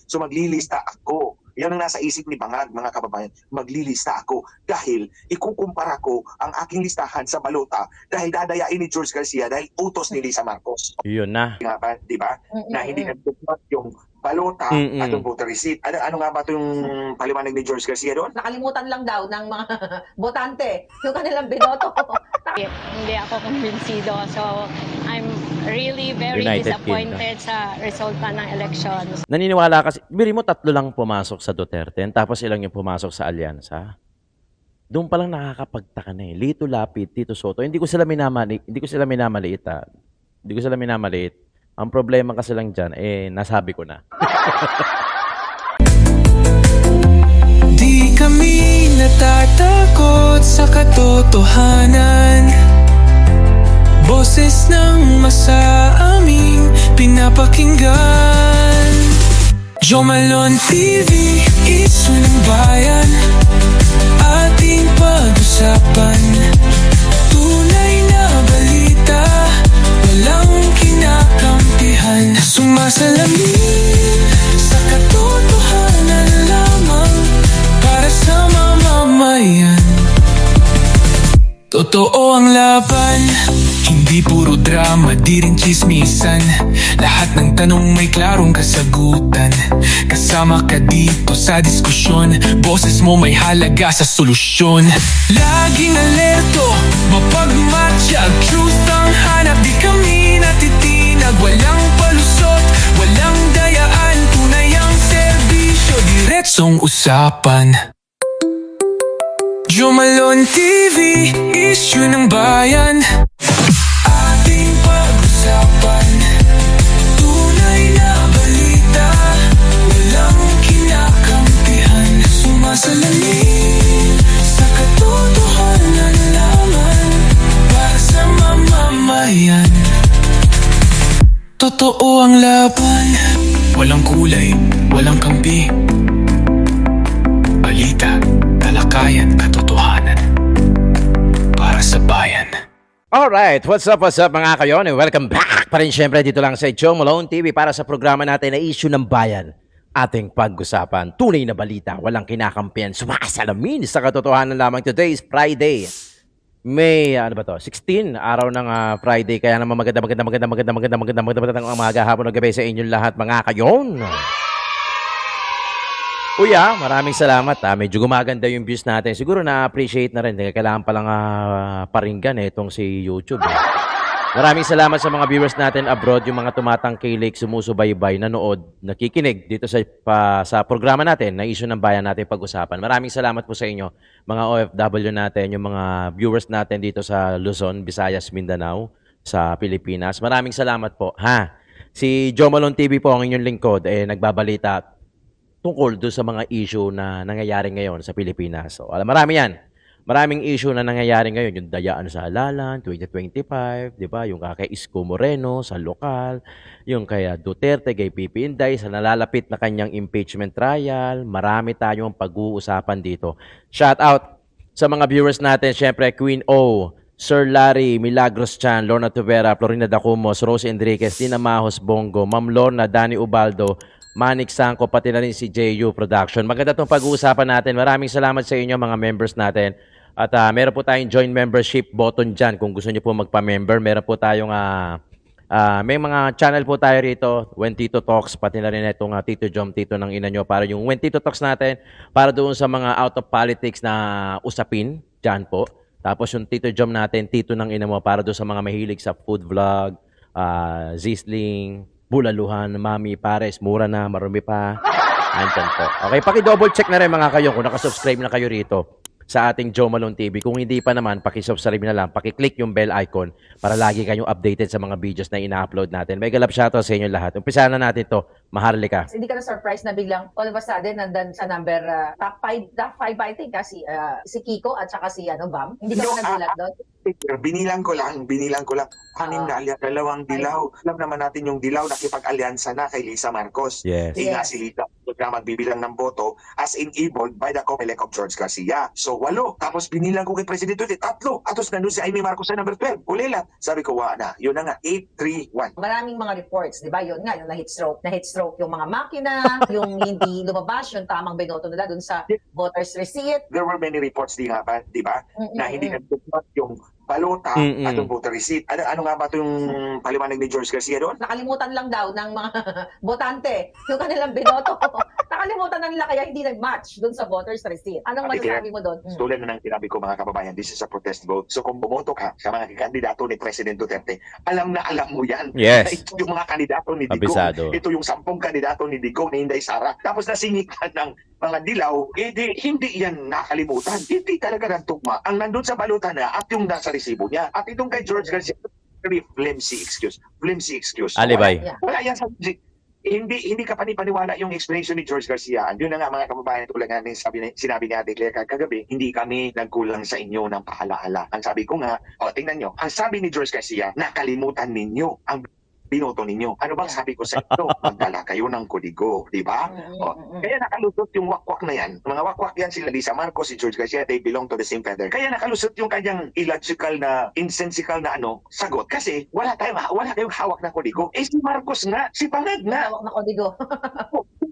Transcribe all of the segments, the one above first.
So maglilista ako. Yan ang nasa isip ni Bangag, mga kababayan. Maglilista ako dahil ikukumpara ko ang aking listahan sa balota dahil dadayain ni George Garcia dahil utos ni Lisa Marcos. Yun na. Di ba? Na hindi nagtutupad yung balota at yung voter receipt. Ano nga ba ito yung paliwanag ni George Garcia doon? Nakalimutan lang daw ng mga botante yung kanilang binoto. Hindi ako kumbinsido. So, I'm really very United disappointed sa resulta ng elections. Naniniwala kasi, biri mo 3 lang pumasok sa Duterte, tapos ilang yung pumasok sa Alyansa. Doon pa lang nakakapagtaka na eh. Lito Lapid, Tito Soto, hindi ko sila minamaliit. Hindi ko sila minamaliit. Ang problema kasi lang dyan, nasabi ko na. Di kami natatakot sa katotohanan. Boses ng masa aming pinapakinggan. Jomalon TV, isu ng bayan. Ating pag-usapan. Tunay na balita, walang kinakampihan. Sumasalamin sa katotohanan lamang para sa mamamayan. Totoo ang laban, hindi puro drama, di rin chismisan. Lahat ng tanong may klarong kasagutan. Kasama ka dito sa diskusyon, boses mo may halaga sa solusyon. Laging alerto, mapagmatsyag, truth ang hanap. Di kami natitinag, walang palusot, walang dayaan. Tunay ang serbisyo, diretsong usapan. Jomalon TV, issue ng bayan. Ating pag-usapan. Tunay na balita, walang kinakampihan. Sumasalamin sa katotohanan lamang para sa mamamayan. Totoo ang laban, walang kulay, walang kampi. Balita, talakayan, katotohanan para sa bayan. Alright, what's up mga kayon? Welcome back pa rin syempre dito lang sa Joe Malone TV para sa programa natin na Issue ng Bayan. Ating pag-usapan, tunay na balita, walang kinakampihan, sumasalamin sa katotohanan lamang. Today is Friday, May, 16, araw ng Friday. Kaya naman magandang umaga, hapon o gabi sa inyong lahat mga kayon. Kuya, maraming salamat. Medyo gumaganda yung views natin. Siguro na-appreciate na rin. Kailangan palang paringgan itong si YouTube. Maraming salamat sa mga viewers natin abroad, yung mga tumatangkilik, sumusubaybay, nanood, nakikinig dito sa programa natin na Issue ng Bayan natin pag-usapan. Maraming salamat po sa inyo, mga OFW natin, yung mga viewers natin dito sa Luzon, Visayas, Mindanao, sa Pilipinas. Maraming salamat po. Si Joe Malone TV po ang inyong lingkod, nagbabalita tungkol doon sa mga issue na nangyayari ngayon sa Pilipinas. So, marami yan. Maraming issue na nangyayari ngayon. Yung dayaan sa halalan, 2025, di ba? Yung kay Isko Moreno sa lokal, yung kay Duterte, kay PP Inday, sa nalalapit na kanyang impeachment trial. Marami tayong pag-uusapan dito. Shout out sa mga viewers natin. Siyempre, Queen O, Sir Larry, Milagros Chan, Lorna Tuvera, Florinda Dacumos, Rose Enriquez, Tina Mahos Bongo, Ma'am Lorna, Danny Ubaldo, Manik Sangko, pati na rin si JU Production. Maganda itong pag-uusapan natin. Maraming salamat sa inyo mga members natin. At meron po tayong join membership button dyan. Kung gusto niyo po magpa-member, meron po tayong may mga channel po tayo rito. When Tito Talks, pati na rin itong Tito Jom, Tito ng ina nyo. Para yung When Tito Talks natin, para doon sa mga out of politics na usapin, dyan po. Tapos yung Tito Jom natin, Tito ng ina mo, para doon sa mga mahilig sa food vlog, Zisling, Bulaluhan, Mami, Pares, mura na, marumi pa. Andyan po. Okay, paki-double check na rin mga kayo kung nakasubscribe na kayo rito sa ating Joe Malone TV. Kung hindi pa naman, paki-subscribe na lang, paki-click yung bell icon para lagi kayong updated sa mga videos na ina-upload natin. May galap shoutout sa inyo lahat. Umpisahan na natin to. Maharlika. Hindi ka na-surprise na biglang all of a sudden nandan sa number top 5 I think kasi si Kiko at saka si Bam. Hindi ka ba nagulat doon? Binilang ko lang. Anim na dalawang dilaw. Alam naman natin yung dilaw nakipag-alyansa na kay Lisa Marcos. Yes. Nga si Lisa. na magbibilang ng boto as enabled by the COMELEC of George Garcia. So 8. Tapos binilang ko kay President Duterte, 3. Tapos nandun si Amy Marcos sa number 12. Ulilat. Sabi ko, na. Yun na nga, 8-3-1. Maraming mga reports, di ba? Yun nga, yung na-heat stroke yung mga makina, yung hindi lumabas, yung tamang binoto nila dun sa voters receipt. There were many reports di ba? Na hindi nagtugmat yung balota at yung voter receipt. Ano nga ba ito yung paliwanag ni George Garcia doon? Nakalimutan lang daw ng mga botante yung kanilang binoto. Nakalimutan na nila kaya hindi nag-match dun sa voters receipt. Anong masasabi mo doon? Tulad na ng sinabi ko mga kababayan, this is a protest vote. So kung bumoto ka sa mga kandidato ni President Duterte, alam na alam mo yan. Yes. Na ito yung mga kandidato ni Digo. Kabisado. Ito yung 10 kandidato ni Digo, ni Inday Sara. Tapos nasingit ka ng mga dilaw, hindi yan nakalimutan. Hindi talaga nagtugma. Ang nandun sa balota na at yung nasa resibo niya. At itong kay George Garcia, flimsy excuse. Flimsy excuse. Alibay. Wala yan sa hindi ka panipaniwala yung explanation ni George Garcia. Yun na nga mga kababayan, tulad nga sinabi ni Ate Claire kagabi, hindi kami nagkulang sa inyo ng pahala-hala. Ang sabi ko nga, tingnan nyo, ang sabi ni George Garcia, nakalimutan ninyo ang binoto ninyo. Ano bang sabi ko sa inyo? Magdala kayo ng kodigo, di ba? Kaya nakalusot yung wakwak na yan. Mga wakwak yan sila Lisa Marcos, si George Garcia, they belong to the same feather. Kaya nakalusot yung kanyang illogical na, insensical na sagot. Kasi wala kayong hawak na kodigo. Si Marcos nga, si Pangag nga. Hawak na kodigo.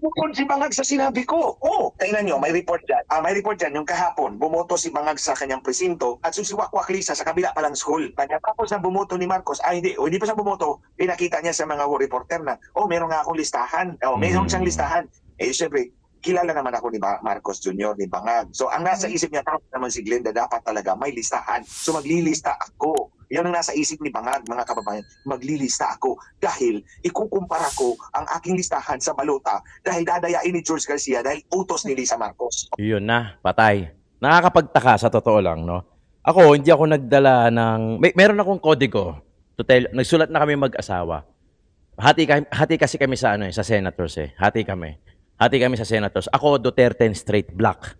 Bukod si Bangag sa sinabi ko. Tingnan nyo, may report dyan. May report dyan, yung kahapon, bumoto si Bangag sa kanyang presinto at si Wakwak Lisa sa kabila palang school. Pagkatapos na bumoto ni Marcos, hindi pa siya bumoto, pinakita niya sa mga reporter na, meron nga akong listahan. Meron siyang listahan. Siyempre, kilala naman ako ni Marcos Jr., ni Bangag. So, ang nasa isip niya, tapos naman si Glenda, dapat talaga may listahan. So, maglilista ako. Yan ang nasa isip ni Bangag, mga kababayan. Maglilista ako dahil ikukumpara ko ang aking listahan sa balota dahil dadayain ni George Garcia dahil utos ni Lisa Marcos. Yun na, patay. Nakakapagtaka sa totoo lang, no? Ako, hindi ako nagdala ng... meron akong kodigo. Nagsulat na kami mag-asawa. Hati kasi kami sa sa senators eh. Hati kami sa senators. Ako, Duterte straight black.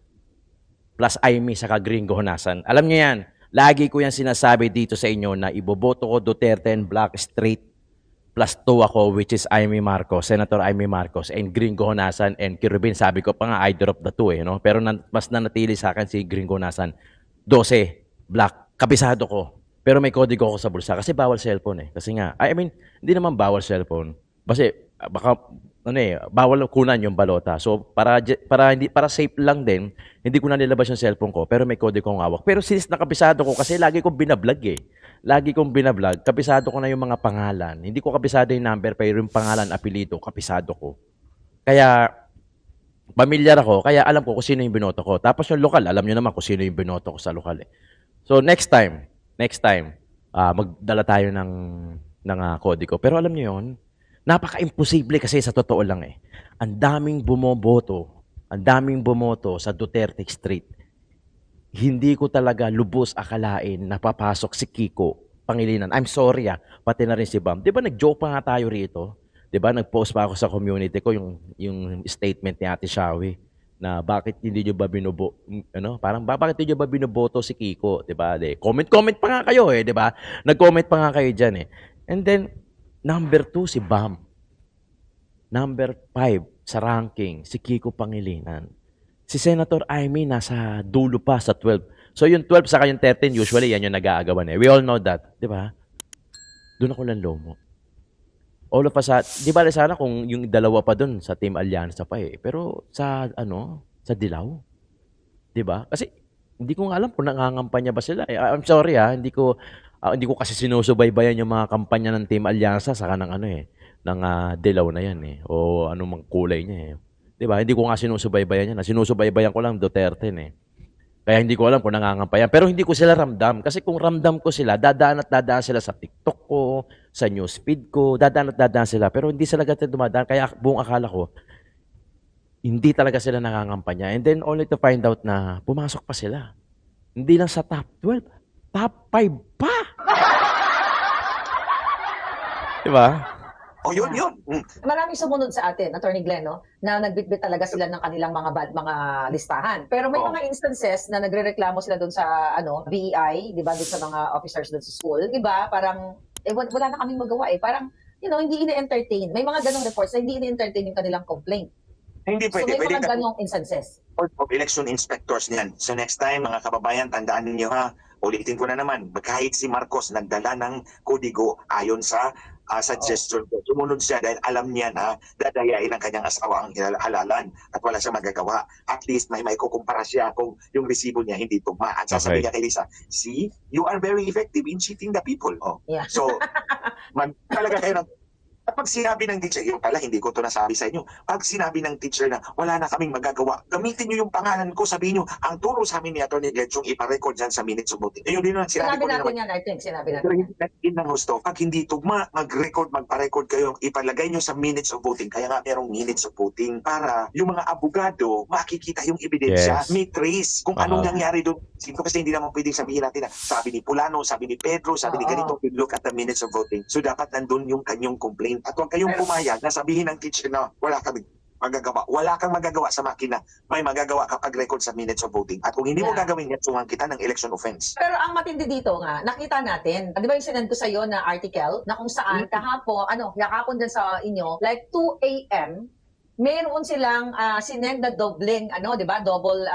Plus Amy sa Gringo Honasan. Alam niyo yan. Lagi ko yan sinasabi dito sa inyo na iboboto ko Duterte black straight. Plus 2 ako, which is Amy Marcos, Senator Amy Marcos, and Gringo Honasan, and Kirubin. Sabi ko pa nga, either of the two no? Pero mas nanatili sa akin si Gringo Honasan. 12, black. Kabisado ko. Pero may kodigo ako sa bulsa kasi bawal cellphone eh. Kasi nga, I mean, hindi naman bawal cellphone. Kasi baka bawal kunan yung balota. So para safe lang din, hindi ko na nilabas yung cellphone ko pero may kodigo kong hawak. Pero since nakabisado ko kasi lagi kong binablog eh. Lagi kong binablog, kabisado ko na yung mga pangalan. Hindi ko kabisado yung number pero yung pangalan, apelyido, kabisado ko. Kaya pamilyar ako, kaya alam ko kung sino yung binoto ko. Tapos yung lokal, alam niyo naman kung sino yung binoto ko sa lokal eh. So next time, magdala tayo ng kodigo. Pero alam niyo yun, napaka-imposible kasi sa totoo lang eh. Ang daming bumoto sa Duterte Street. Hindi ko talaga lubos akalain na papasok si Kiko Pangilinan. I'm sorry pati na rin si Bam. Di ba nag-joke pa nga tayo rito? Di ba nag-post pa ako sa community ko yung statement ni Ate Shawi na bakit hindi nyo ba bakit hindi nyo ba binoboto si Kiko? Di ba? Comment pa nga kayo di ba? Nag-comment pa nga kayo dyan eh. And then, number 2, si Bam. Number 5 sa ranking, si Kiko Pangilinan. Si Senator Amy nasa dulo pa sa 12. So yung 12 sa yung 13, usually yan yung nag-aagawan eh. We all know that, di ba? Doon ako lang lomo. All of us, di ba sana kung yung dalawa pa doon sa Team Alyansa pa eh. Pero sa Dilaw. Di ba? Kasi hindi ko nga alam kung nangangampanya ba sila. I'm sorry hindi ko kasi sinusubaybayan yung mga kampanya ng Team Alyansa saka ng ng Dilaw na yan eh. O anong kulay niya eh. Di ba? Hindi ko nga sinusubaybayan yan. Sinusubaybayan ko lang Duterte eh. Kaya hindi ko alam kung nangangampayan. Pero hindi ko sila ramdam. Kasi kung ramdam ko sila, dadaan sila sa TikTok ko, sa newsfeed ko, dadaan sila. Pero hindi sila ganito dumadaan. Kaya buong akala ko, hindi talaga sila nangangampanya. And then only to find out na pumasok pa sila. Hindi lang sa top 12. Top 5 pa! Di ba? Yun. Maraming sumunod sa atin, Attorney Glenn, na nagbitbit talaga sila ng kanilang mga listahan. Pero may mga instances na nagrereklamo sila doon sa BEI, 'di ba, doon sa mga officers doon sa school, 'di ba? Parang wala na kaming magawa eh. Parang hindi ini-entertain. May mga ganung reports na hindi ini-entertain yung kanilang complaint. Hindi So pwede. may Pwede mga ganong instances. Board of Election Inspectors niyan. So next time, mga kababayan, tandaan ninyo ha, ulitin ko na naman, kahit si Marcos nagdala ng kodigo ayon sa suggestion ko, sumunod siya dahil alam niya na dadayain ang kanyang asawa ang halalan at wala siya magagawa. At least may kukumpara siya kung yung resibo niya hindi tugma. At sasabihin niya kay Lisa, see, you are very effective in cheating the people. Oh. Yeah. So, talaga kayo ng at pag sinabi ng teacher, yung pala, hindi ko to nasabi sa inyo. Pag sinabi ng teacher na wala na kaming magagawa, gamitin nyo yung pangalan ko, sabihin nyo, ang turo sa amin ni Atty. Glenchong iparecord dyan sa minutes of voting. Ayun din naman, Sinabi ko din natin naman. yan, I think. Sinabi natin Pero yan. hindi ng gusto, pag hindi tugma, mag-record, magpa-record kayo, ipalagay nyo sa minutes of voting. Kaya nga merong minutes of voting para yung mga abogado makikita yung ebidensya, Yes. may trace kung anong nangyari doon. Sino kasi hindi naman pwedeng sabihin natin na sabi ni Pulano, sabi ni Pedro, sabi ni ganito, we look at the minutes of voting. So dapat nandun yung kanyang complaint. At huwag kayong pumayag na sabihin ng teacher na wala kang magagawa. Wala kang magagawa sa makina. May magagawa kapag record sa minutes of voting. At kung hindi mo Yeah. gagawin yan, suwang kita ng election offense. Pero ang matindi dito nga, nakita natin, di ba yung sinend ko sa'yo na article, na kung saan kahapon, yakapon din sa inyo, like 2 a.m., meron silang sinend na doubling, di ba, double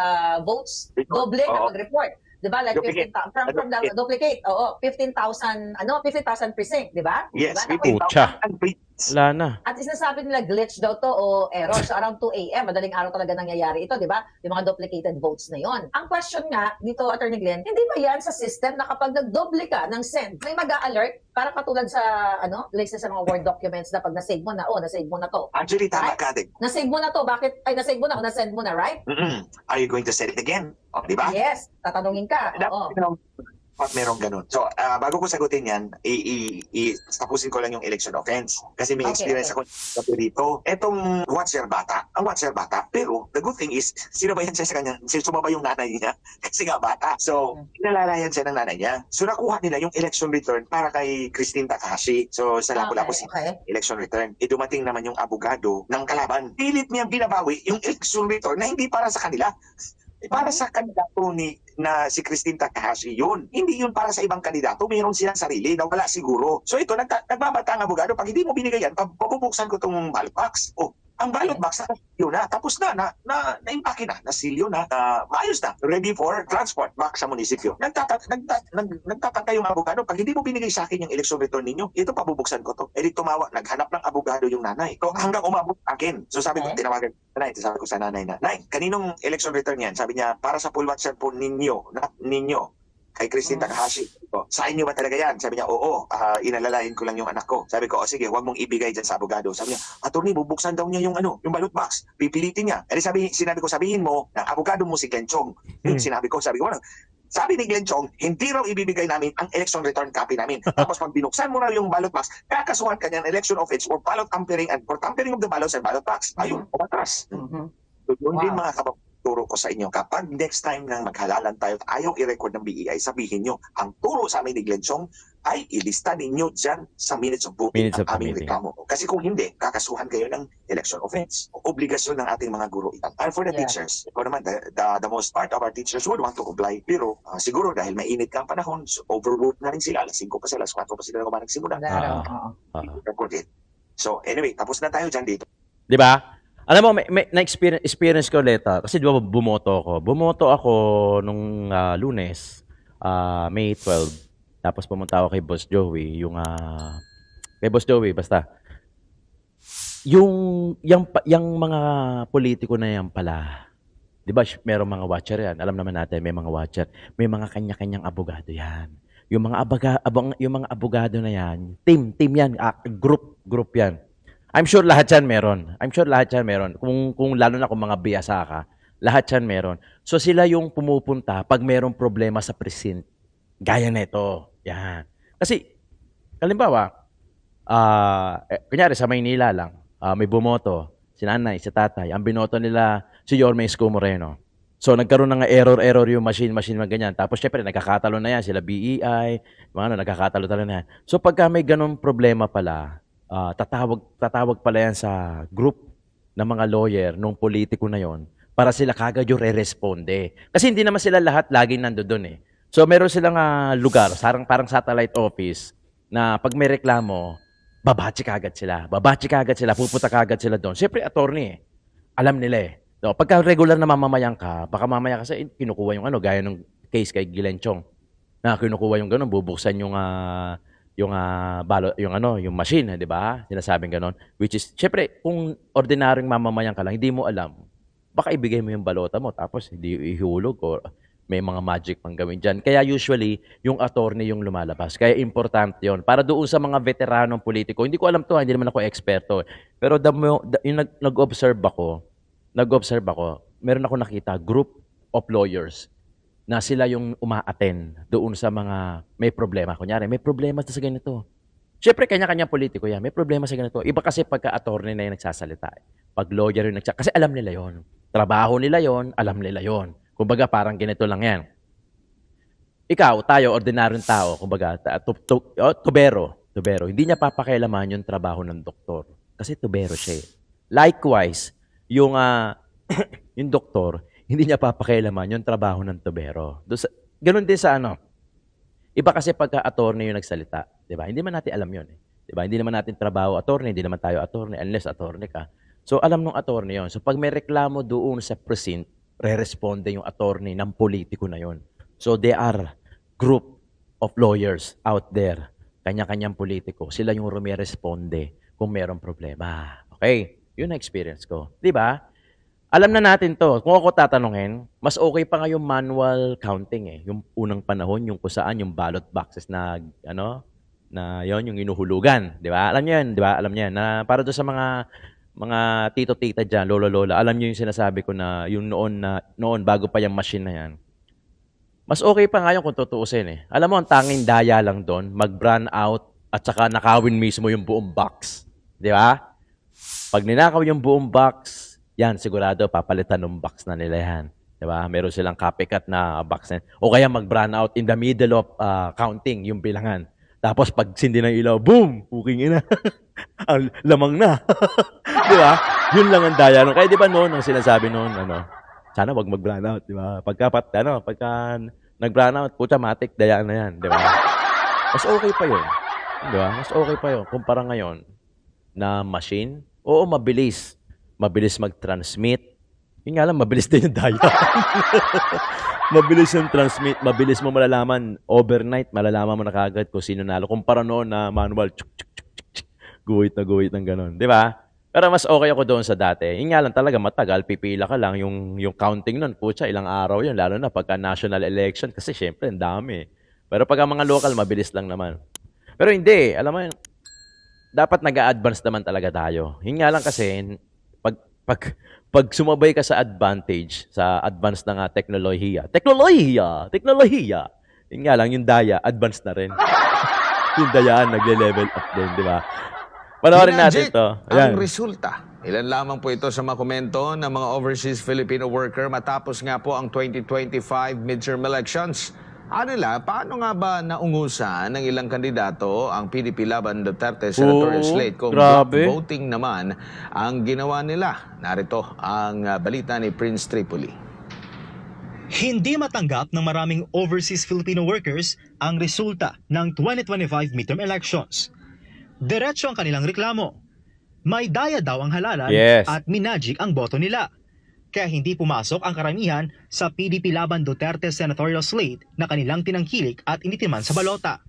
votes, doubling Oo. ang report. Di ba, like Duplicate. 15,000, from the duplicate, 15,000, 15,000 precinct, di ba? Yes, Diba? we Pucha. think Wala na. At sinasabi nila glitch daw to o error. So around 2 a.m., madaling araw talaga nangyayari ito, di ba? Yung mga duplicated votes na yon. Ang question nga dito, Attorney Glenn, hindi ba yan sa system na kapag nagdoble ka ng send, may mag-a-alert? Para katulad sa, like sa mga Word documents na pag na-save mo na, na-save mo na to. Actually, tama ka din. Na-save mo na to, bakit? Ay, na-save mo na o na-send mo na, right? Are you going to send it again? O, di ba? Yes, tatanungin ka. Oo. Dapat merong ganun. So, bago ko sagutin yan, tapusin ko lang yung election offense. Kasi may Okay, experience ako dito. Etong watcher bata, ang watcher bata, pero the good thing is, sinabayan siya sa kanya, sumaba yung nanay niya, kasi nga bata. So, pinalalayan siya ng nanay niya. So, nakuha nila yung election return para kay Christine Takahashi. So, sa Lapu-Lapu Okay. election return. Dumating naman yung abogado ng kalaban. Pilit niyang binabawi yung election return na hindi para sa kanila. Para sa kandidato na si Christine Takahashi yun. Hindi yun para sa ibang kandidato. Mayroon silang sarili na wala siguro. So ito, nagbabata ang abogado. Pag hindi mo binigay yan, pabubuksan ko itong ballot box. Oh, ang ballot box yun na. Tapos na-impake na. Nasilyo na. Maayos na. Ready for transport back sa munisipyo. Nagtataka yung abogado. Pag hindi mo binigay sa akin yung election return ninyo, ito pabubuksan ko to. Edi tumawa. Naghanap ng abogado yung nanay. So hanggang umabot akin. So sabi ko, tinawagan nanay, sabi ko sa nanay na, Nay, kaninong election return yan? Sabi niya, para sa poll watcher po ninyo, kay Christine Takahashi. Sa inyo ba talaga yan? Sabi niya, oo, inalalayan ko lang yung anak ko. Sabi ko, sige, huwag mong ibigay dyan sa abogado. Sabi niya, attorney, bubuksan daw niya yung ballot box. Pipilitin niya. Edi sinabi ko, sabihin mo, na abogado mo si Glenchong. Yun, sabi ko, sabi ni Glenchong, hindi raw ibibigay namin ang election return copy namin. Tapos pag binuksan mo na yung ballot box, kakasuhan ka niyan election offense for ballot tampering and for tampering of the ballots and ballot box. Ayun, umatras. So, yun din mga turo ko sa inyo, kapag next time nang maghalalan tayo at ayaw i-record ng BEI, sabihin nyo, ang turo sa amin ni Glenchong ay ilista ninyo dyan sa minutes of voting Minutes ang of aming voting. reklamo. Kasi kung hindi, kakasuhan kayo ng election offense. Obligasyon ng ating mga guro ito. And for the teachers, ikaw naman, the most part of our teachers would want to comply. Pero siguro dahil mainit ka ang panahon, so overwork na rin sila. Alas 5 pa sila, alas 4 pa sila naman nagsimula. Record it. So anyway, tapos na tayo dyan dito. Di ba? Alam mo, may na-experience ko ulit. Kasi di ba bumoto ako. Bumoto ako nung Lunes, May 12. Tapos pumunta ako kay Boss Joey. Kay Boss Joey, basta. Yung mga politiko na yan pala, di ba, merong mga watcher yan. Alam naman natin, may mga watcher. May mga kanya-kanyang abogado yan. Yung mga abogado na yan, team yan, group yan. I'm sure lahat yan meron. Kung lalo na kung mga biyasa ka, lahat yan meron. So sila yung pumupunta pag merong problema sa precinct. Gaya nito. Yan. Kasi, halimbawa, kunyari sa Maynila lang, may bumoto, si nanay, si tatay, ang binoto nila si Yorme Isko Moreno. So nagkaroon ng error yung machine ganyan. Tapos syempre nagkakatalo na yan, sila BEI, nagkakatalo na yan. So pagka may ganun problema pala, tatawag pala yan sa group ng mga lawyer nung politiko na yon para sila kagad yung re-responde. Kasi hindi naman sila lahat laging nandoon eh. So meron silang lugar, parang satellite office na pag may reklamo, babachi kagad sila, pupunta kagad sila doon. Siyempre attorney eh. alam nila eh. No, pagka regular na mamamayan ka, baka mamaya kasi kinukuha yung ano, gaya ng case kay Gilenchong, na kinukuha yung gano'n, bubuksan yung machine, di ba? Sinasabing gano'n. Which is, syempre, kung ordinaryong mamamayan ka lang, hindi mo alam, baka ibigay mo yung balota mo, tapos hindi ihulog o may mga magic pang gawin dyan. Kaya usually, yung attorney yung lumalabas. Kaya importante yon para doon sa mga veteranong politiko. Hindi ko alam to, hindi naman ako eksperto. Pero yung nag-observe ako, meron ako nakita, group of lawyers na sila yung uma-attend doon sa mga may problema. Kunyari, may problema sa ganito. Siyempre, kanya-kanya politiko yan. May problema sa ganito. Iba kasi pagka-attorney na yung nagsasalita. Pag lawyer yung nagsasalita. Kasi alam nila yon. Trabaho nila yon, alam nila yon. Kumbaga, parang ganito lang yan. Ikaw, tayo, ordinaryong tao, kumbaga, tubero. Hindi niya papakialaman yung trabaho ng doktor. Kasi tubero siya eh. Likewise, yung doktor, hindi niya papakialaman yung trabaho ng tubero. Ganun din sa ano. Iba kasi pagka-attorney yung nagsalita. Diba? Hindi man natin alam yun eh. Diba? Hindi naman natin trabaho attorney, hindi naman tayo attorney unless attorney ka. So, alam nung attorney yun. So, pag may reklamo doon sa precinct, re-responde yung attorney ng politiko na yon. So, they are group of lawyers out there. Kanya-kanyang politiko. Sila yung rumiresponde kung mayroong problema. Okay? Yun ang experience ko. Di ba? Alam na natin to. Kung ako tatanungin, mas okay pa nga yung manual counting eh. Yung unang panahon, yung kung saan yung ballot boxes na, na yon yung inuhulugan. Di ba? Alam niyo yan, di ba? Alam niyo yan. Na para doon sa mga tito-tita dyan, lolo-lola, alam niyo yung sinasabi ko na yung noon bago pa yung machine na yan. Mas okay pa nga yun kung tutuusin eh. Alam mo, ang tanging daya lang doon, mag-brand out at saka nakawin mismo yung buong box. Di ba? Pag ninakaw yung buong box, yan, sigurado, papalitan ng box na nila yan. Di ba? Meron silang copycat na box na. O kaya mag-brand out in the middle of counting, yung bilangan. Tapos pag sindi ng ilaw, boom! Puking ina. Ang lamang na. Di ba? Yun lang ang daya. Kaya di ba noon, ang sinasabi noon, sana wag mag-brand out. Di ba? Pagka nag-brand out, puta matik, daya na yan. Di ba? Mas okay pa yun. Di ba? Mas okay pa yun. Kumpara ngayon na machine, oo, mabilis. Mabilis mag-transmit. Yun nga lang, mabilis din yung daya. Mabilis yung transmit, mabilis mo malalaman. Overnight, malalaman mo na kagad kung sino nalo. Kumpara noon na manual, guhit ng ganun. Di ba? Pero mas okay ako doon sa dati. Yun nga lang talaga, matagal, pipila ka lang. Yung counting nun, putya, ilang araw yun. Lalo na pagka national election. Kasi syempre, ang dami. Pero pag ang mga local, mabilis lang naman. Pero hindi, alam mo yun, dapat nag-a-advance naman talaga tayo. Yun nga lang kasi, pag sumabay ka sa advantage, sa advance na nga teknolohiya, yun nga lang, yung daya, advance na rin. Yung dayaan, nagle-level up din, di ba? Panoorin natin to. Ayan. Ang resulta. Ilan lamang po ito sa mga komento ng mga overseas Filipino worker matapos nga po ang 2025 midterm elections. Anila, paano nga ba naungusan ng ilang kandidato ang PDP laban Duterte senatorial slate kung block grabe. voting naman ang ginawa nila? Narito ang balita ni Prince Tripoli. Hindi matanggap ng maraming overseas Filipino workers ang resulta ng 2025 midterm elections. Diretso ang kanilang reklamo. May daya daw ang halalan Yes. at minagic ang boto nila. Kaya hindi pumasok ang karamihan sa PDP laban Duterte senatorial slate na kanilang tinangkilik at initiman sa balota.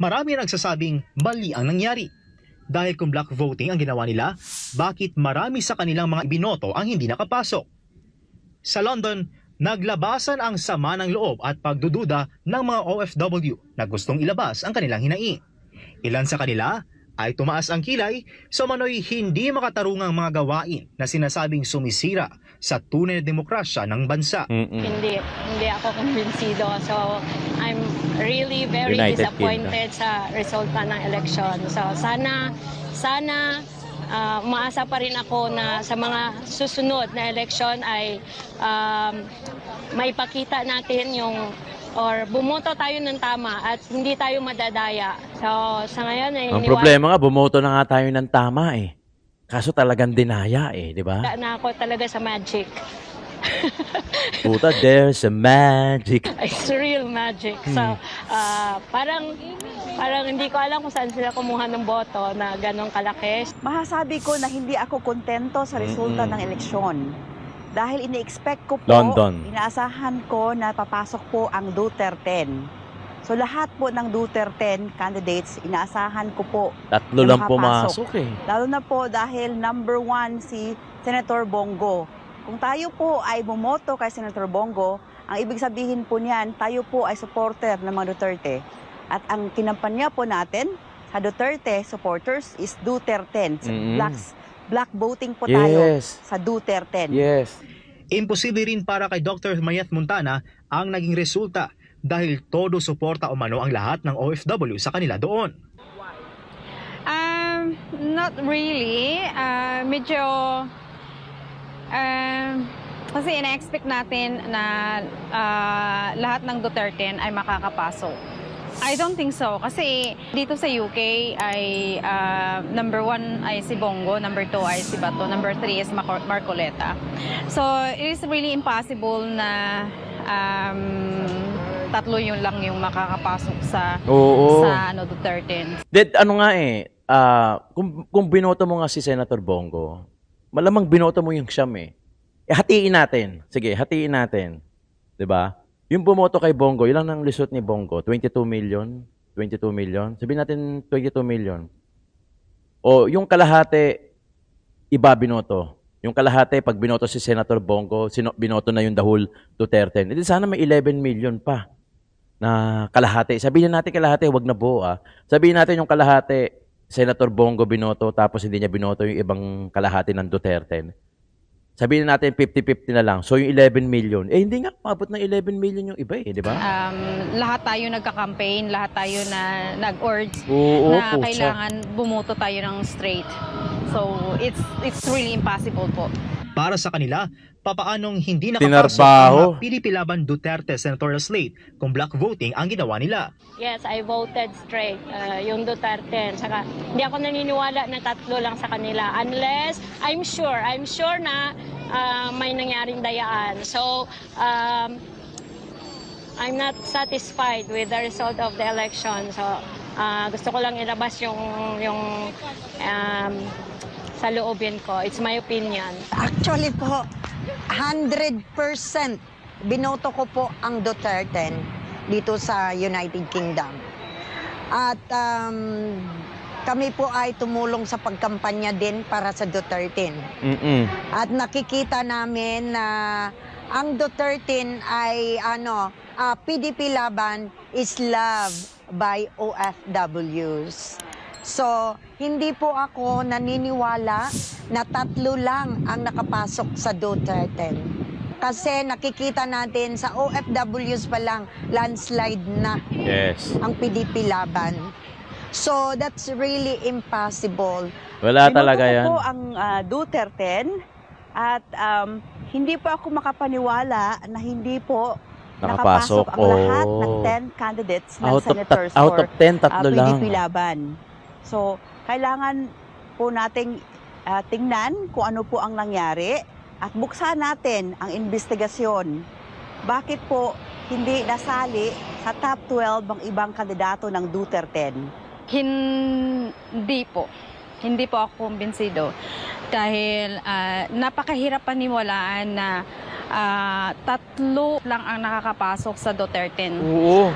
Marami ang nagsasabing mali ang nangyari. Dahil kung block voting ang ginawa nila, bakit marami sa kanilang mga binoto ang hindi nakapasok? Sa London, naglabasan ang sama ng loob at pagdududa ng mga OFW na gustong ilabas ang kanilang hinaing. Ilan sa kanila ay tumaas ang kilay sa manoy hindi makatarungang mga gawain na sinasabing sumisira sa tunay na demokrasya ng bansa. Hindi ako kumbinsido. So, I'm really very United disappointed sa resulta ng election. So, sana umaasa pa rin ako na sa mga susunod na election ay may pakita natin or bumoto tayo ng tama at hindi tayo madadaya. So, sa ngayon ay Ang problema nga, bumoto na nga tayo ng tama eh. Kaso talagang dinaya eh, di ba? na ako talaga sa magic. Puta, there's a magic. It's real magic. So, parang hindi ko alam kung saan sila kumuha ng boto na ganong kalaki. Masasabi ko na hindi ako kontento sa resulta ng eleksyon. Dahil ini-expect ko po, London. inaasahan ko na papasok po ang Duterte. So lahat po ng Duterte candidates, inaasahan ko po. Tatlo na lang makapasok. pumasok eh. Lalo na po dahil number 1 si Senator Bongo. Kung tayo po ay bumoto kay Senator Bongo, ang ibig sabihin po niyan, tayo po ay supporter ng mga Duterte. At ang kinampanya po natin sa Duterte supporters is Duterte. Black voting po tayo Yes. sa Duterte. Yes. Imposible rin para kay Dr. Mayet Montana ang naging resulta dahil todo suporta umano ang lahat ng OFW sa kanila doon. Not really. Medyo kasi ina-expect natin na lahat ng Duterte ay makakapasok. I don't think so. Kasi dito sa UK ay number 1 ay si Bongo, number 2 ay si Bato, number 3 is Marcoleta. So it is really impossible na tatlo yun lang yung makakapasok sa Oo. sa Duterte. Ano nga eh, kung binoto mo nga si Senator Bongo, malamang binoto mo yung siyam eh. Hatiin natin. Sige, hatiin natin. 'Di ba? Yung bumoto kay Bongo, ilang ang result ni Bongo? 22 million? 22 million? Sabihin natin 22 million. O yung kalahati, iba binoto. Yung kalahati, pag binoto si Senator Bongo, binoto na yung dahul Duterte. Hindi sana may 11 million pa na kalahati. Sabihin natin kalahati, wag na buo ah. Sabihin natin yung kalahati, Senator Bongo binoto, tapos hindi niya binoto yung ibang kalahati ng Duterte. Sabihin natin 50-50 na lang. So yung 11 million, hindi nga maabot ng 11 million yung iba eh, di ba? Lahat tayo nagka-campaign, lahat tayo na nag-urge Oo, na pusa. kailangan bumoto tayo ng straight. So it's really impossible po. Para sa kanila, papaanong hindi Tinarbaho. nakapasok ang PDP Laban Duterte senatorial slate kung black voting ang ginawa nila. Yes, I voted straight, yung Duterte. Saka, hindi ako naniniwala na tatlo lang sa kanila. Unless, I'm sure na may nangyaring dayaan. So, I'm not satisfied with the result of the election. So, gusto ko lang ilabas yung sa loobin ko. It's my opinion. Actually po, 100% binoto ko po ang Duterte dito sa United Kingdom. At kami po ay tumulong sa pagkampanya din para sa Duterte. At nakikita namin na ang Duterte ay PDP Laban is loved by OFWs. So, hindi po ako naniniwala na tatlo lang ang nakapasok sa Duterte. Kasi nakikita natin sa OFWs pa lang, landslide na Yes. ang PDP Laban. So, that's really impossible. Wala Binoto talaga ko yan. po ang Duterte at hindi po ako makapaniwala na hindi po Nakapasok. nakapasok ang lahat ng Oh. 10 candidates ng Out senators of for 10, tatlo lang. PDP Laban. So, kailangan po nating tingnan kung ano po ang nangyari at buksan natin ang investigasyon. Bakit po hindi nasali sa top 12 ang ibang kandidato ng Duterte? Hindi po. Hindi po ako kumbinsido. Dahil napakahirap paniwalaan na tatlo lang ang nakakapasok sa Duterte. Oo.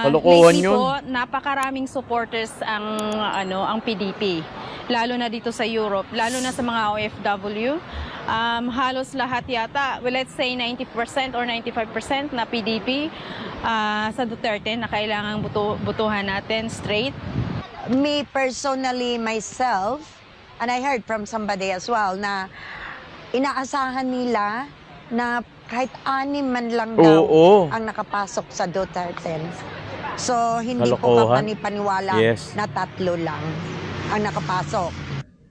Kalokohan Lately yun. po, napakaraming supporters ang PDP. Lalo na dito sa Europe, lalo na sa mga OFW. Halos lahat yata, let's say 90% or 95% na PDP sa Duterte na kailangang butuhan natin straight. Me personally, myself, and I heard from somebody as well, na inaasahan nila na kahit 6 man lang daw Oo. ang nakapasok sa Duterte. So, hindi Kalokohan. po paniwala Yes. na tatlo lang ang nakapasok.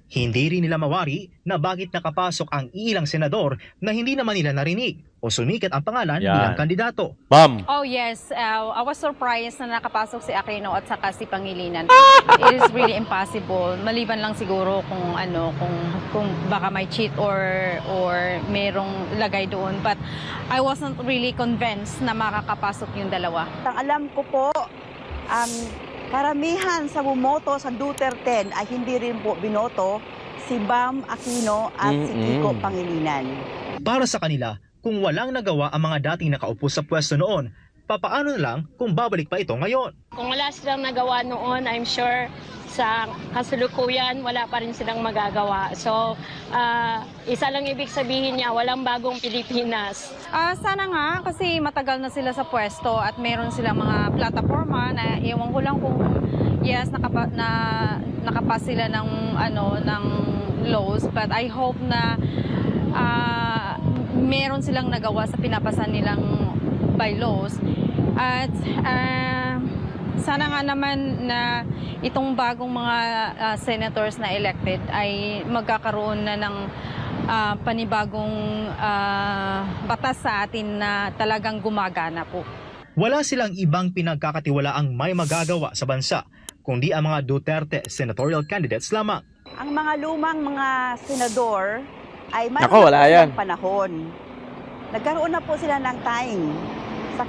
Hindi rin nila mawari na bakit nakapasok ang ilang senador na hindi naman nila narinig o sumikat ang pangalan Yan. bilang kandidato. Ma'am, Oh yes, I was surprised na nakapasok si Aquino at saka si Pangilinan. It is really impossible. Maliban lang siguro kung kung baka may cheat or merong lagay doon. But I wasn't really convinced na makakapasok yung dalawa. Ang alam ko po, ang karamihan sa bumoto sa Duterte ay hindi rin po binoto si Bam Aquino at si Kiko Pangilinan. Para sa kanila, kung walang nagawa ang mga dating nakaupo sa pwesto noon, papaano na lang kung babalik pa ito ngayon? Kung wala silang nagawa noon, I'm sure sa kasalukuyan, wala pa rin silang magagawa. So, isa lang ibig sabihin niya, walang bagong Pilipinas. Sana nga, kasi matagal na sila sa pwesto at meron silang mga plataforma na iwan ko lang kung yes, nakapas sila ng laws, but I hope na meron silang nagawa sa pinapasan nilang bylaws. At sana nga naman na itong bagong mga senators na elected ay magkakaroon na ng panibagong batas sa atin na talagang gumagana po. Wala silang ibang pinagkakatiwalaang may magagawa sa bansa, kundi ang mga Duterte senatorial candidates lamang. Ang mga lumang mga senador ay may Nako, wala yan. panahon. Nagkaroon na po sila ng time sa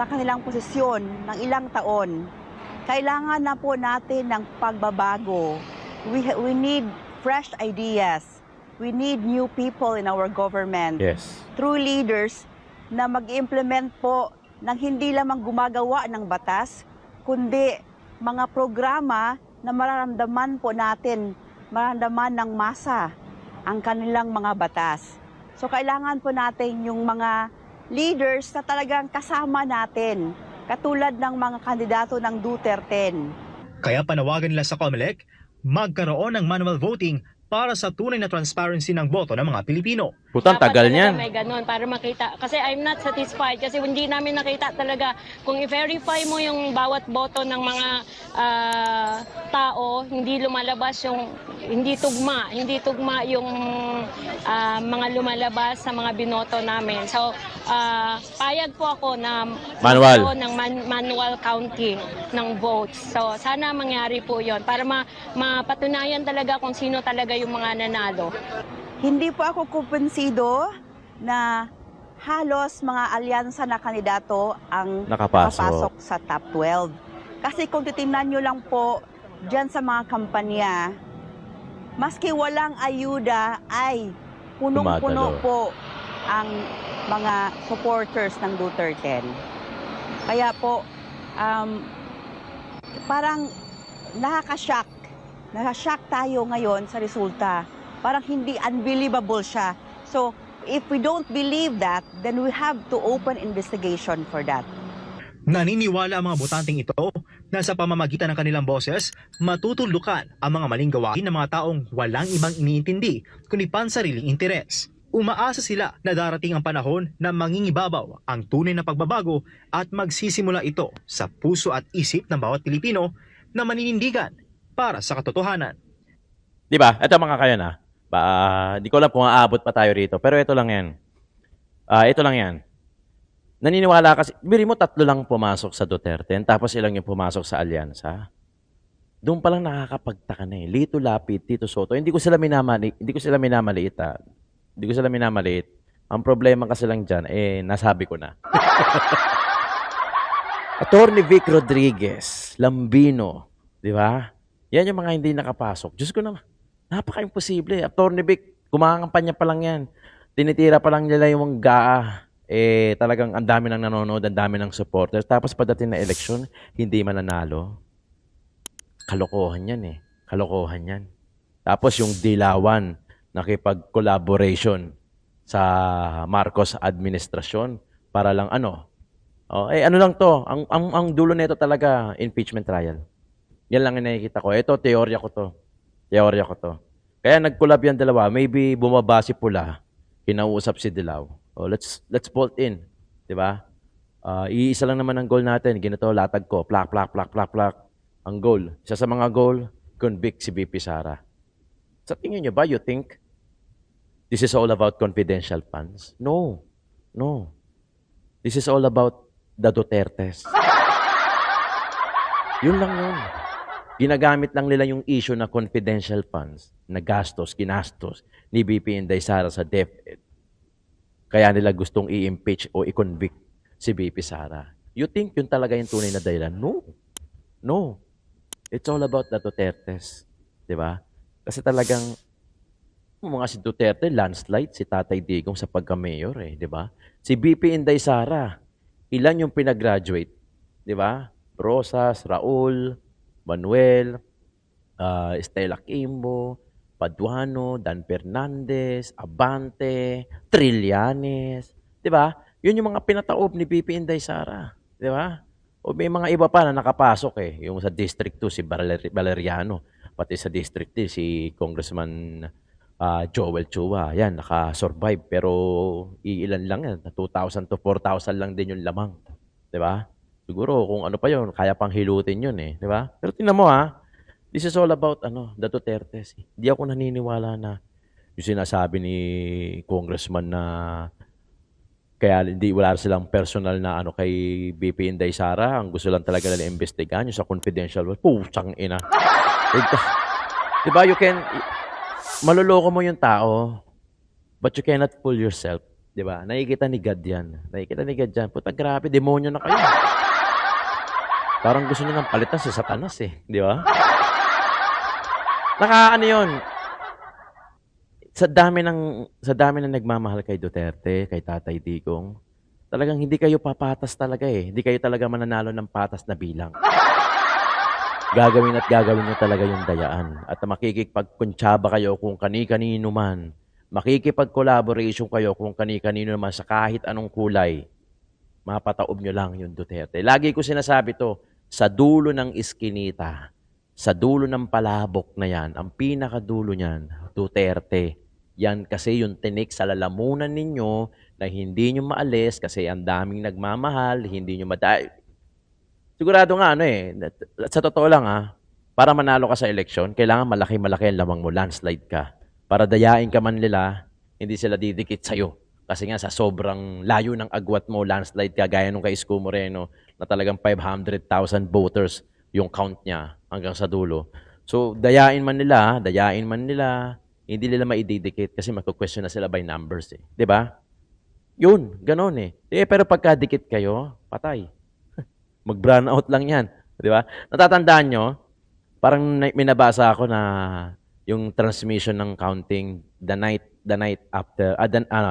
kanilang posisyon ng ilang taon. Kailangan na po natin ng pagbabago. We need fresh ideas. We need new people in our government. yes. True leaders na mag-implement po ng hindi lamang gumagawa ng batas, kundi mga programa na mararamdaman po natin, mararamdaman ng masa ang kanilang mga batas. So kailangan po natin yung mga leaders na talagang kasama natin, katulad ng mga kandidato ng Duterte. Kaya panawagan nila sa COMELEC, magkaroon ng manual voting para sa tunay na transparency ng boto ng mga Pilipino. Putang Dapat tagal talaga niyan. may ganun para makita. Kasi I'm not satisfied kasi hindi namin nakita talaga kung i-verify mo yung bawat boto ng mga tao, hindi lumalabas yung hindi tugma yung mga lumalabas sa mga binoto namin. So payag po ako na Manual. magkaroon ng manual counting ng votes. So sana mangyari po 'yon para mapatunayan talaga kung sino talaga yung mga nanalo. Hindi po ako kumpensido na halos mga alyansa na kandidato ang Nakapasok. sa top 12. Kasi kung titingnan nyo lang po dyan sa mga kampanya, maski walang ayuda ay punong-puno Tumatalo. po ang mga supporters ng Duterte. Kaya po, parang nakaka-shock. Nakaka-shock tayo ngayon sa resulta. Parang hindi unbelievable siya. So, if we don't believe that, then we have to open investigation for that. Naniniwala ang mga botanteng ito na sa pamamagitan ng kanilang boses, matutulukan ang mga maling gawain ng mga taong walang ibang iniintindi kundi pansariling interes. Umaasa sila na darating ang panahon na mangingibabaw ang tunay na pagbabago at magsisimula ito sa puso at isip ng bawat Pilipino na maninindigan para sa katotohanan. Di ba? Ito mga kayo na. Di ko alam kung aabot pa tayo rito. Pero ito lang yan. Ito lang yan. Naniniwala kasi, biri mo 3 lang pumasok sa Duterte, tapos ilang yung pumasok sa Alyansa. Doon pa lang nakakapagtaka na eh. Lito Lapid, Tito Soto. Hindi ko sila minamaliit. Hindi ko sila minamaliit. Ang problema kasi lang dyan, nasabi ko na. Attorney Vic Rodriguez, Lambino, di ba? Yan yung mga hindi nakapasok. Diyos ko naman, napaka-imposible. Attorney Vic, kumakampanya pa lang yan. Tinitira pa lang nila yung GAA. Talagang ang dami ng nanonood, ang dami ng supporters. Tapos pagdating na eleksyon, hindi mananalo. Kalokohan yan eh. Kalokohan yan. Tapos yung Dilawan, nakipag-collaboration sa Marcos administrasyon para lang ano. Ano lang to, ang dulo nito talaga, impeachment trial. Yan lang ang nakikita ko. Ito, teorya ko to. Kaya nag-collab yan dalawa. Maybe bumaba si Pula, kinausap si Dilaw. Let's bolt in. Di ba? Iisa lang naman ang goal natin. Ginito, latag ko. Plak. Ang goal. Isa sa mga goal, convict si VP Sara. Sa tingin niyo ba, you think this is all about confidential funds? No. No. This is all about the Dutertes. Yun lang yun. Ginagamit lang nila yung issue na confidential funds na ginastos ni VP Inday Sara sa DepEd. Kaya nila gustong i-impeach o i-convict si VP Sara. You think yun talaga yung tunay na dahilan? No. No. It's all about the Dutertes. Diba? Kasi talagang mga si Duterte, landslide, si Tatay Digong sa pagka-mayor diba? Si VP Inday Sara, ilan yung pinag-graduate? Diba? Rosas, Raul, Manuel, Estela Quimbo, Paduano, Dan Fernandez, Abante, Trillanes. Diba? Yun yung mga pinataob ni VP Inday Sara. Diba? O may mga iba pa na nakapasok Yung sa District 2, si Valeriano. Pati sa District 3, si Congressman Joel Chua. Yan, naka-survive. Pero iilan lang yan. 2,000 to 4,000 lang din yung lamang. Diba? Siguro kung ano pa yun, kaya pang hilutin yun Diba? Pero tingnan mo this is all about the Dutertes. Hindi ako naniniwala na yung sinasabi ni Congressman na kaya hindi wala silang personal na kay BP Inday Sara. Ang gusto lang talaga nila imbestigahan yung sa confidential. Puchang ina. Diba, maloloko mo yung tao, but you cannot fool yourself. Diba? Nakikita ni God yan. Puta, grabe, demonyo na kayo. Parang gusto niyo ng palitan si Satanas Di ba? Yun. Sa dami ng nagmamahal kay Duterte, kay Tatay Digong, talagang hindi kayo papatas talaga Hindi kayo talaga mananalo ng patas na bilang. Gagawin niyo talaga yung dayaan. At makikipagkuntsaba kayo kung kani-kanino man. Makikipag-collaboration kayo kung kani-kanino naman sa kahit anong kulay. Mapataob nyo lang yung Duterte. Lagi ko sinasabi to, sa dulo ng iskinita, sa dulo ng palabok na yan, ang pinakadulo niyan, Duterte. Yan kasi yung tinik sa lalamunan ninyo na hindi nyo maalis kasi ang daming nagmamahal, hindi nyo Sigurado nga sa totoo lang para manalo ka sa eleksyon, kailangan malaki-malaki ang lamang mo, landslide ka. Para dayain ka man nila, hindi sila didikit sa'yo. Kasi nga sa sobrang layo ng agwat mo, landslide ka, gaya nung kay Isko Moreno, na talagang 500,000 voters yung count niya hanggang sa dulo. So, dayain man nila, hindi nila maididikit kasi magko-question na sila by numbers 'Di ba? Yun, ganoon pero pagka-dikit kayo, patay. Mag-brown out lang 'yan, 'di ba? Natatandaan nyo, parang may nabasa ako na yung transmission ng counting the night after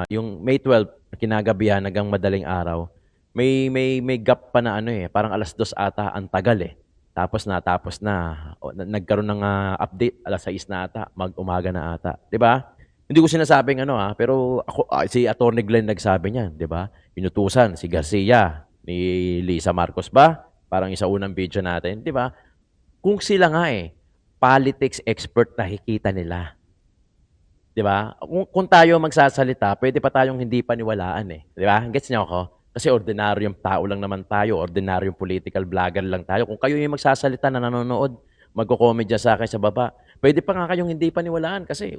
yung May 12 kinagabihan hanggang madaling araw. May gap pa na parang 2:00 ata ang tagal Tapos na. Nagkaroon ng update, 6:00 na ata, mag-umaga na ata. 'Di ba? Hindi ko sinasabing pero ako, si Atty. Glenn nagsabi niyan, 'di ba? Inutusan si Garcia ni Lisa Marcos ba? Parang isa unang video natin, 'di ba? Kung sila nga politics expert nakikita nila. 'Di ba? Kung tayo magsasalita, pwede pa tayong hindi paniwalaan 'di ba? Gets niyo ako? Kasi ordinaryong tao lang naman tayo, ordinaryong political vlogger lang tayo. Kung kayo yung magsasalita na nanonood, magko-comment dyan sa akin sa baba, pwede pa nga kayong hindi paniwalaan kasi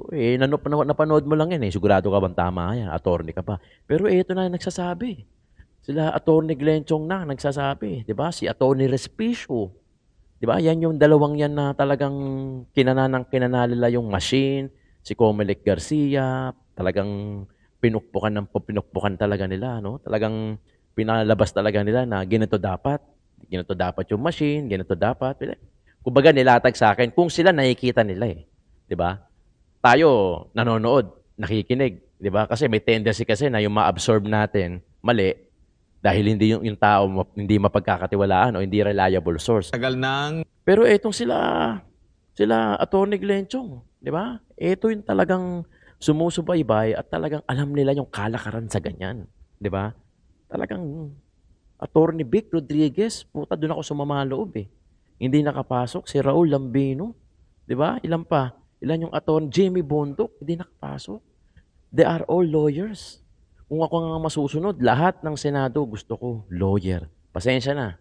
napanood mo lang yan Sigurado ka bang tama yan? Attorney ka pa. Pero ito na yung nagsasabi. Sila Attorney Glenn Chong na nagsasabi. Di ba? Si Attorney Respicio. Di ba? Yan yung dalawang yan na talagang kinanalila yung machine. Si Comelec Garcia. Talagang pinukpukan talaga nila, Talagang pinalabas talaga nila na ganito dapat yung machine, ganito dapat. Kumbaga nilatag sa akin kung sila nakikita nila 'di ba? Tayo nanonood, nakikinig, 'di ba? Kasi may tendency kasi na yung ma-absorb natin mali dahil hindi yung tao hindi mapagkakatiwalaan o hindi reliable source. Tagal nang Pero etong sila Atty. Glenn Chong, 'di ba? Ito yung talagang sumusubaybay at talagang alam nila yung kalakaran sa ganyan. 'Di ba? Talagang Attorney Vic Rodriguez, puta doon ako sumama loob Hindi nakapasok si Raul Lambino. 'Di ba? Ilan pa? Ilan yung Attorney Jamie Bondoc, hindi nakapasok. They are all lawyers. Kung ako nga masusunod, lahat ng Senado gusto ko lawyer. Pasensya na.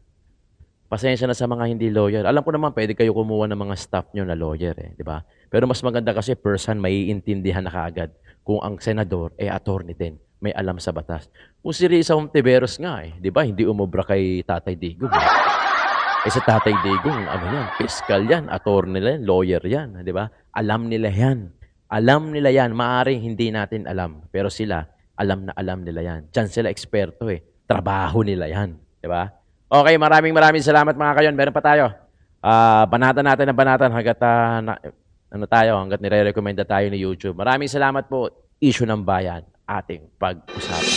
Pasensya na sa mga hindi lawyer. Alam ko naman pwede kayo kumuha ng mga staff nyo na lawyer di ba? Pero mas maganda kasi person may iintindihan na kaagad kung ang senador attorney din, may alam sa batas. Kung si Risa Hontiveros nga di ba? Hindi umubra kay Tatay Digong. Sa Tatay Digong, ano yan? Fiscal yan, attorney yan, lawyer yan, di ba? Alam nila yan. Alam nila yan. Maaring hindi natin alam. Pero sila, alam na alam nila yan. Diyan sila eksperto Trabaho nila yan. Di ba? Okay, maraming salamat mga kayon. Meron pa tayo. Banatan natin ang banatan hanggat hanggat nire-recommenda tayo ni YouTube. Maraming salamat po. Issue ng bayan, ating pag-usapan.